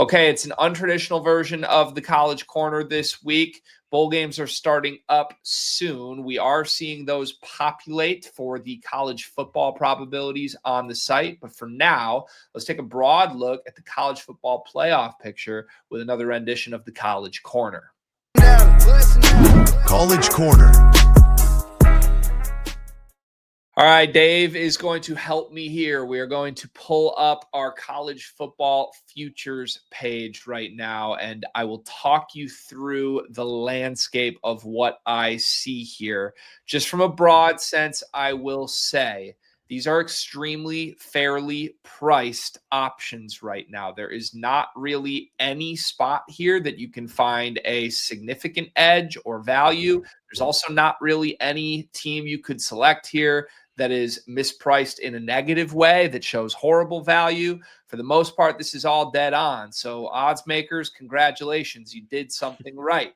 Okay, it's an untraditional version of the College Corner this week. Bowl games are starting up soon. We are seeing those populate for the college football probabilities on the site. But for now, let's take a broad look at the college football playoff picture with another rendition of the College Corner. College Corner. All right, Dave is going to help me here. We are going to pull up our college football futures page right now, and I will talk you through the landscape of what I see here. Just from a broad sense, I will say these are extremely fairly priced options right now. There is not really any spot here that you can find a significant edge or value. There's also not really any team you could select here that is mispriced in a negative way that shows horrible value. For the most part, this is all dead on. So odds makers, congratulations. You did something right.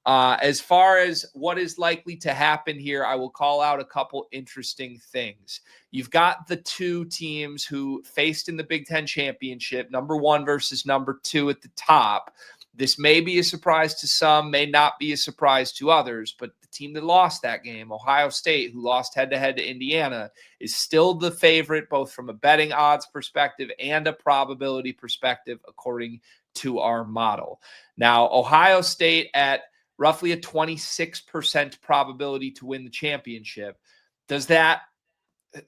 As far as what is likely to happen here, I will call out a couple interesting things. You've got the two teams who faced in the Big Ten championship, number 1 versus number 2 at the top. This may be a surprise to some, may not be a surprise to others, but the team that lost that game, Ohio State, who lost head-to-head to Indiana, is still the favorite, both from a betting odds perspective and a probability perspective, according to our model. Now, Ohio State at roughly a 26% probability to win the championship. Does that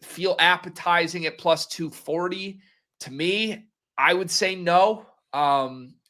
feel appetizing at plus 240? To me, I would say no.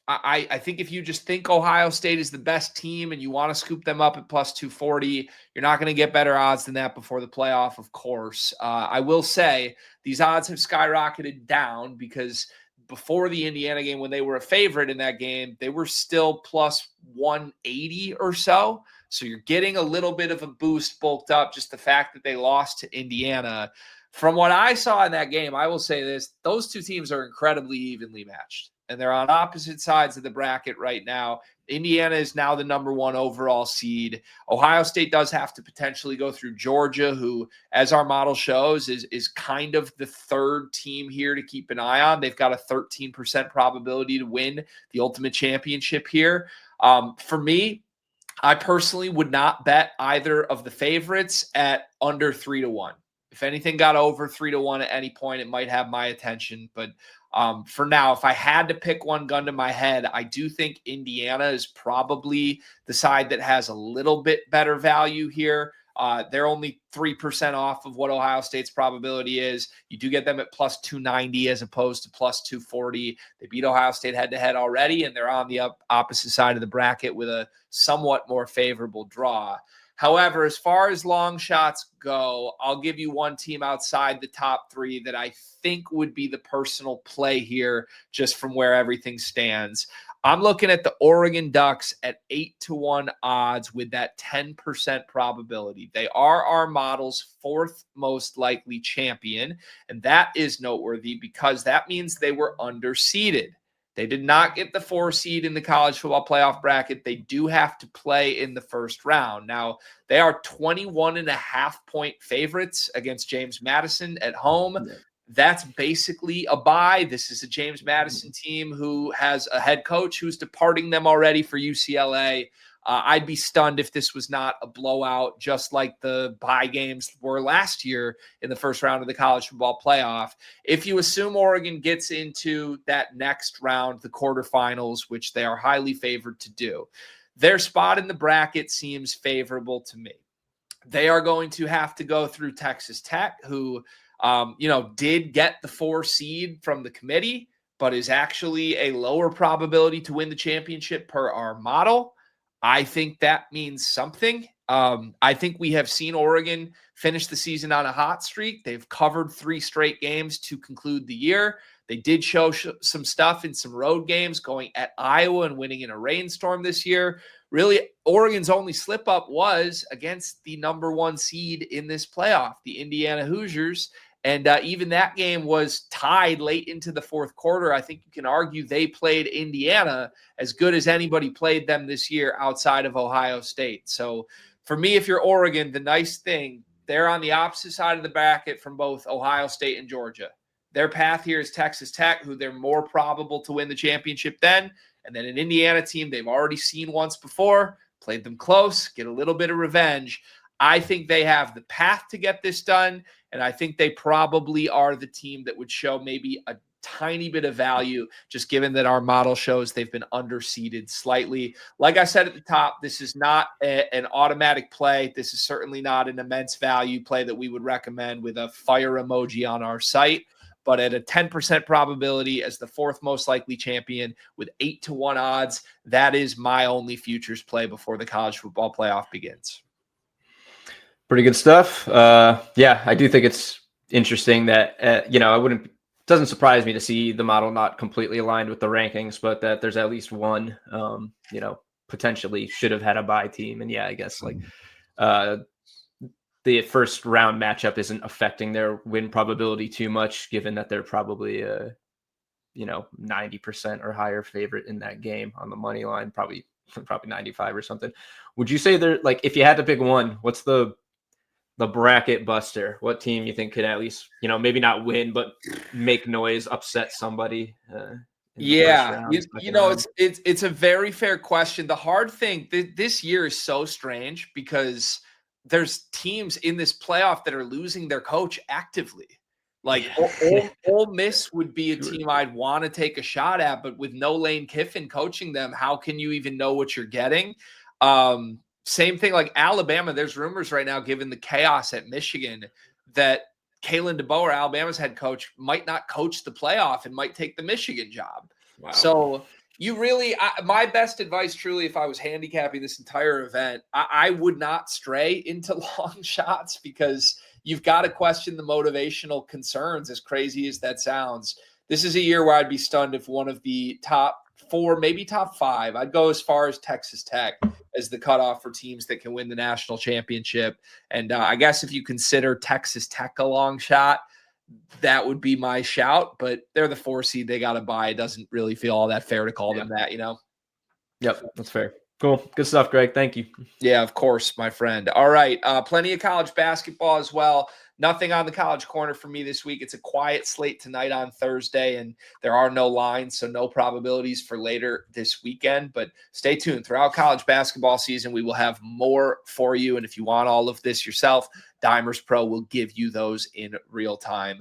I think if you just think Ohio State is the best team and you want to scoop them up at plus 240, you're not going to get better odds than that before the playoff, of course. I will say these odds have skyrocketed down because before the Indiana game, when they were a favorite in that game, they were still plus 180 or so. So you're getting a little bit of a boost bulked up, just the fact that they lost to Indiana. From what I saw in that game, I will say this, those two teams are incredibly evenly matched. And they're on opposite sides of the bracket right now. Indiana is now the number 1 overall seed. Ohio State does have to potentially go through Georgia, who, as our model shows, is kind of the third team here to keep an eye on. They've got a 13% probability to win the ultimate championship here. For me, I personally would not bet either of the favorites at under 3-1. If anything got over 3-1 at any point, it might have my attention. But for now, if I had to pick one gun to my head, I do think Indiana is probably the side that has a little bit better value here. They're only 3% off of what Ohio State's probability is. You do get them at plus 290 as opposed to plus 240. They beat Ohio State head-to-head already, and they're on the opposite side of the bracket with a somewhat more favorable draw. However, as far as long shots go, I'll give you one team outside the top 3 that I think would be the personal play here, just from where everything stands. I'm looking at the Oregon Ducks at 8-1 odds with that 10% probability. They are our model's 4th most likely champion, and that is noteworthy because that means they were underseeded. They did not get the 4 seed in the college football playoff bracket. They do have to play in the first round. Now, they are 21.5-point favorites against James Madison at home. Yeah. That's basically a bye. This is a James Madison team who has a head coach who's departing them already for UCLA. I'd be stunned if this was not a blowout, just like the bye games were last year in the first round of the college football playoff. If you assume Oregon gets into that next round, the quarterfinals, which they are highly favored to do, their spot in the bracket seems favorable to me. They are going to have to go through Texas Tech, who, did get the 4 seed from the committee, but is actually a lower probability to win the championship per our model. I think that means something. I think we have seen Oregon finish the season on a hot streak. They've covered 3 straight games to conclude the year. They did show some stuff in some road games, going at Iowa and winning in a rainstorm this year. Really, Oregon's only slip-up was against the number 1 seed in this playoff, the Indiana Hoosiers. And even that game was tied late into the 4th quarter. I think you can argue they played Indiana as good as anybody played them this year outside of Ohio State. So for me, if you're Oregon, the nice thing, they're on the opposite side of the bracket from both Ohio State and Georgia. Their path here is Texas Tech, who they're more probable to win the championship than. And then an Indiana team they've already seen once before, played them close, get a little bit of revenge. I think they have the path to get this done, and I think they probably are the team that would show maybe a tiny bit of value, just given that our model shows they've been underseeded slightly. Like I said at the top, this is not an automatic play. This is certainly not an immense value play that we would recommend with a fire emoji on our site. But at a 10% probability as the fourth most likely champion with 8-1 odds, that is my only futures play before the college football playoff begins. Pretty good stuff. Yeah, I do think it's interesting that, doesn't surprise me to see the model not completely aligned with the rankings, but that there's at least one, potentially should have had a bye team. And yeah, I guess the first round matchup isn't affecting their win probability too much, given that they're probably 90% or higher favorite in that game on the money line, probably 95 or something. Would you say they're if you had to pick one, what's the bracket buster? What team you think could at least, maybe not win, but make noise, upset somebody? Yeah, it's a very fair question. The hard thing, this year is so strange because there's teams in this playoff that are losing their coach actively. Ole Miss would be a team I'd want to take a shot at, but with no Lane Kiffin coaching them, how can you even know what you're getting? Same thing like Alabama. There's rumors right now, given the chaos at Michigan, that Kalen DeBoer, Alabama's head coach, might not coach the playoff and might take the Michigan job. Wow. So you really, my best advice truly, if I was handicapping this entire event, I would not stray into long shots because you've got to question the motivational concerns, as crazy as that sounds. This is a year where I'd be stunned if one of the top 4, maybe top 5, I'd go as far as Texas Tech as the cutoff for teams that can win the national championship. And I guess if you consider Texas Tech a long shot, that would be my shout. But they're the 4 seed. They got to buy. It doesn't really feel all that fair to call them that, Yep, that's fair. Cool. Good stuff, Greg. Thank you. Yeah, of course, my friend. All right. Plenty of college basketball as well. Nothing on the college corner for me this week. It's a quiet slate tonight on Thursday, and there are no lines, so no probabilities for later this weekend. But stay tuned. Throughout college basketball season, we will have more for you. And if you want all of this yourself, Dimers Pro will give you those in real time.